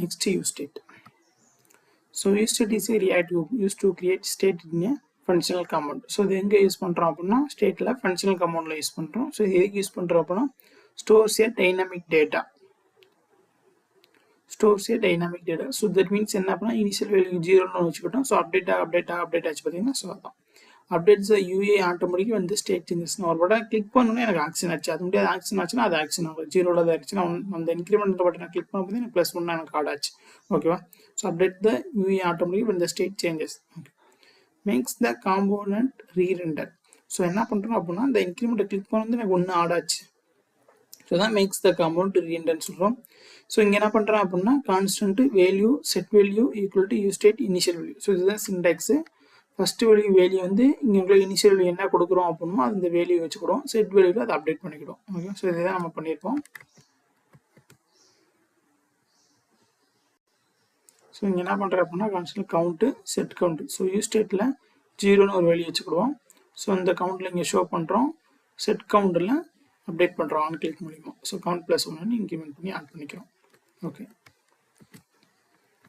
Next, use state. So use state is a reactive used to create state in a functional command. So இது எங்க use பண்றோம் அப்படின்னா ஸ்டேட்ல functional commandல use பண்றோம். So எதுக்கு use பண்றோம் அப்படின்னா stores a dynamic data. Stores a dynamic data. So that means என்ன அப்படின்னா initial value 0 னு வச்சுக்கிட்டோம். So update ஆச்சு பாத்தீங்கன்னா so அதான் updates the UA automatically when the state changes. ஒரு பட்டன் கிளிக் பண்ணனும் எனக்கு ஆக்ஷன் ஆச்சு. அது முடியாது ஆக்ஷன் ஆச்சுனா அது ஆக்ஷன் ஆகும். 0 ல ஆச்சுனா அந்த இன்கிரிமெண்ட் பட்டனை கிளிக் பண்ணும்போது எனக்கு +1 எனக்கு ஆட் ஆச்சு. ஓகேவா? So update the UA automatically when the state changes. Okay. Makes the component re-render. So என்ன பண்றோம் அப்படினா இந்த இன்கிரிமெண்ட் கிளிக் பண்ணும்போது எனக்கு 1 ஆட் ஆச்சு. So that makes the component re-render சொல்றோம். So இங்க என்ன பண்றோம் அப்படினா constant value set value equal to use state initial value. So இதுதான் syntax. First value வந்து இங்க initial value என்ன கொடுக்குறோம் அப்படினா அந்த வேல்யூ வெச்சுக்கிறோம். set value அதை அப்டேட் பண்ணிக்கிறோம். ஓகே சோ இத நம்ம பண்ணிருப்போம். சோ இங்க என்ன பண்றோம் அப்படினா constant count set count. So use stateல 0 னு ஒரு வேல்யூ வெச்சுக்கிறோம். சோ அந்த கவுண்ட்ல இங்க ஷோ பண்றோம். set countல அப்டேட் பண்றோம் ஆன் கிளிக் மூலமா. சோ count +1 னு இன்கிரிமென்ட் பண்ணி ஆட் பண்ணிக்கிறோம். ஓகே